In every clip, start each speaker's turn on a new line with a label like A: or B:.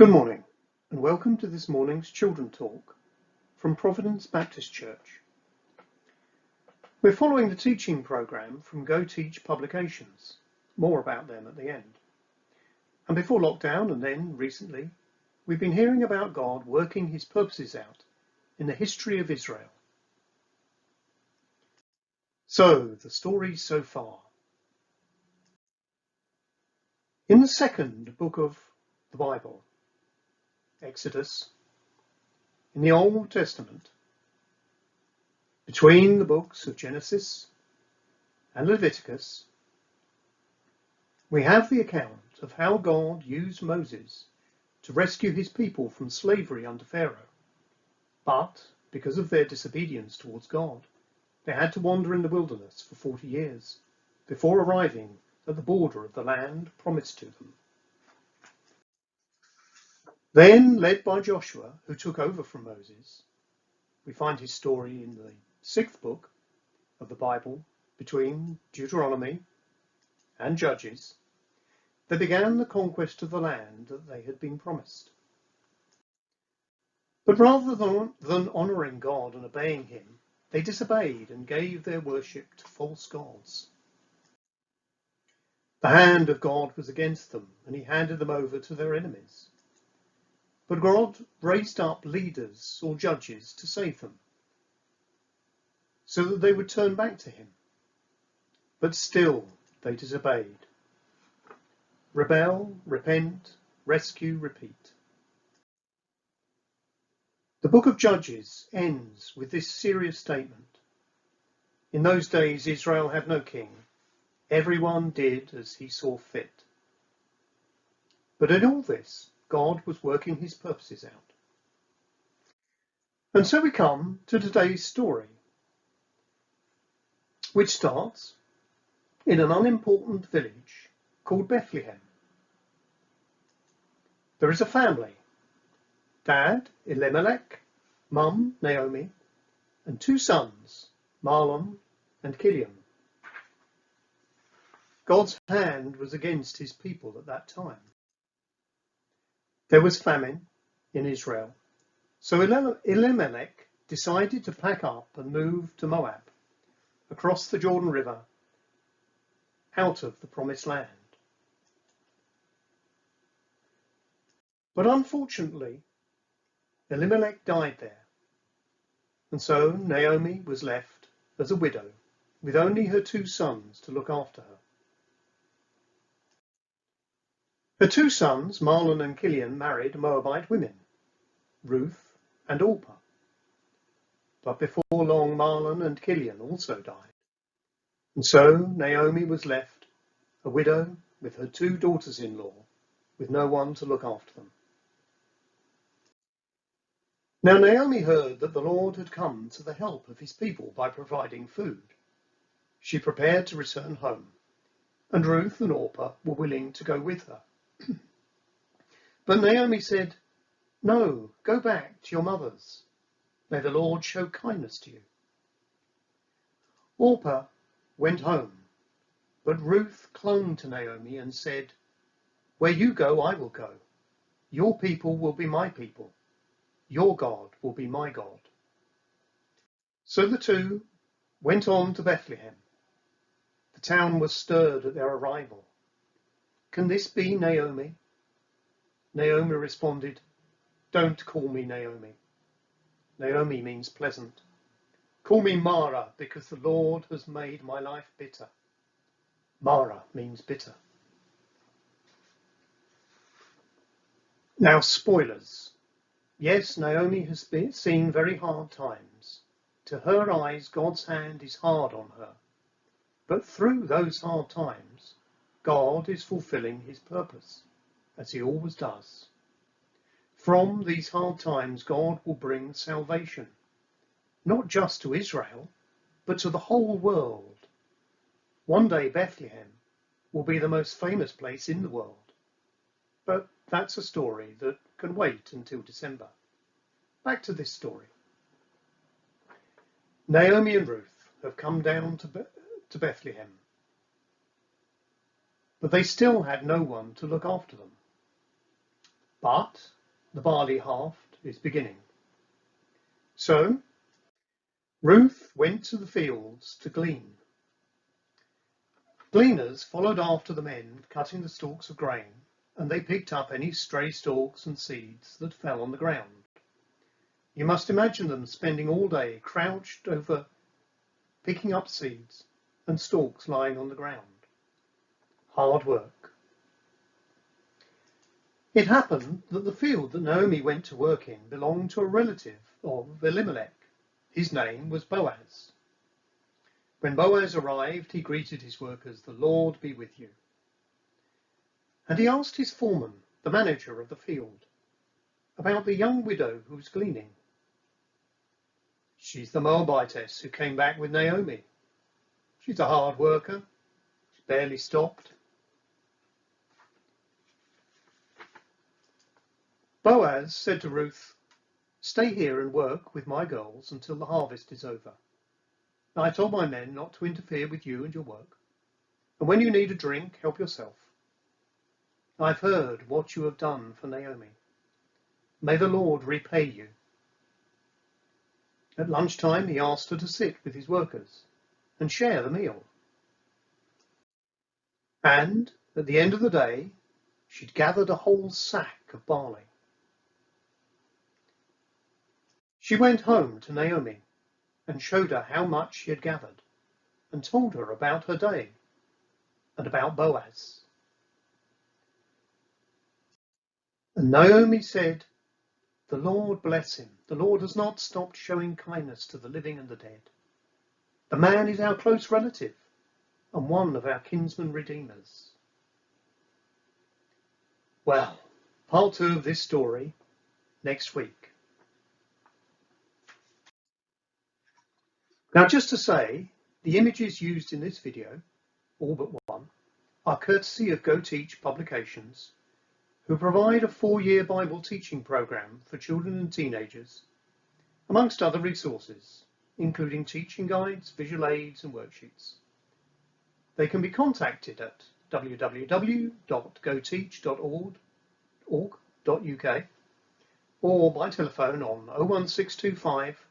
A: Good morning and welcome to this morning's Children Talk from Providence Baptist Church. We're following the teaching programme from Go Teach Publications. More about them at the end. And before lockdown and then recently, we've been hearing about God working his purposes out in the history of Israel. So, the stories so far. In the second book of the Bible, Exodus, in the Old Testament, between the books of Genesis and Leviticus, we have the account of how God used Moses to rescue his people from slavery under Pharaoh. But, because of their disobedience towards God, they had to wander in the wilderness for 40 years before arriving at the border of the land promised to them. Then, led by Joshua, who took over from Moses, we find his story in the 6th book of the Bible, between Deuteronomy and Judges. They began the conquest of the land that they had been promised. But rather than honouring God and obeying him, they disobeyed and gave their worship to false gods. The hand of God was against them, and he handed them over to their enemies. But God raised up leaders or judges to save them, so that they would turn back to him. But still they disobeyed. Rebel, repent, rescue, repeat. The book of Judges ends with this serious statement. In those days Israel had no king. Everyone did as he saw fit. But in all this, God was working his purposes out. And so we come to today's story, which starts in an unimportant village called Bethlehem. There is a family, Dad, Elimelech, Mum, Naomi, and 2 sons, Mahlon and Kilion. God's hand was against his people at that time. There was famine in Israel, so Elimelech decided to pack up and move to Moab, across the Jordan River, out of the Promised Land. But unfortunately, Elimelech died there, and so Naomi was left as a widow, with only her 2 sons to look after her. Her 2 sons, Mahlon and Kilion, married Moabite women, Ruth and Orpah. But before long, Mahlon and Kilion also died. And so Naomi was left a widow with her 2 daughters-in-law, with no one to look after them. Now Naomi heard that the Lord had come to the help of his people by providing food. She prepared to return home, and Ruth and Orpah were willing to go with her. But Naomi said, "No, go back to your mothers. May the Lord show kindness to you." Orpah went home, but Ruth clung to Naomi and said, "Where you go, I will go. Your people will be my people. Your God will be my God." So the 2 went on to Bethlehem. The town was stirred at their arrival. "Can this be Naomi?" Naomi responded, "Don't call me Naomi. Naomi means pleasant. Call me Mara, because the Lord has made my life bitter." Mara means bitter. Now, spoilers. Yes, Naomi has seen very hard times. To her eyes, God's hand is hard on her. But through those hard times, God is fulfilling his purpose, as he always does. From these hard times, God will bring salvation, not just to Israel, but to the whole world. One day, Bethlehem will be the most famous place in the world. But that's a story that can wait until December. Back to this story. Naomi and Ruth have come down to Bethlehem, but they still had no one to look after them. but the barley harvest is beginning. So Ruth went to the fields to glean. Gleaners followed after the men cutting the stalks of grain, and they picked up any stray stalks and seeds that fell on the ground. You must imagine them spending all day crouched over picking up seeds and stalks lying on the ground. Hard work. It happened that the field that Naomi went to work in belonged to a relative of Elimelech. His name was Boaz. When Boaz arrived, he greeted his workers, "The Lord be with you." And he asked his foreman, the manager of the field, about the young widow who was gleaning. "She's the Moabitess who came back with Naomi. She's a hard worker. She's barely stopped." Boaz said to Ruth, "Stay here and work with my girls until the harvest is over. I told my men not to interfere with you and your work. And when you need a drink, help yourself. I've heard what you have done for Naomi. May the Lord repay you." At lunchtime, he asked her to sit with his workers and share the meal. And at the end of the day, she'd gathered a whole sack of barley. She went home to Naomi and showed her how much she had gathered and told her about her day and about Boaz. And Naomi said, "The Lord bless him. The Lord has not stopped showing kindness to the living and the dead. The man is our close relative and one of our kinsman redeemers." Well, part 2 of this story next week. Now, just to say, the images used in this video, all but one, are courtesy of Go Teach Publications, who provide a 4-year Bible teaching program for children and teenagers, amongst other resources, including teaching guides, visual aids and worksheets. They can be contacted at www.goteach.org.uk or by telephone on 01625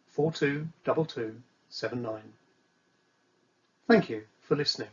A: 422279. Thank you for listening.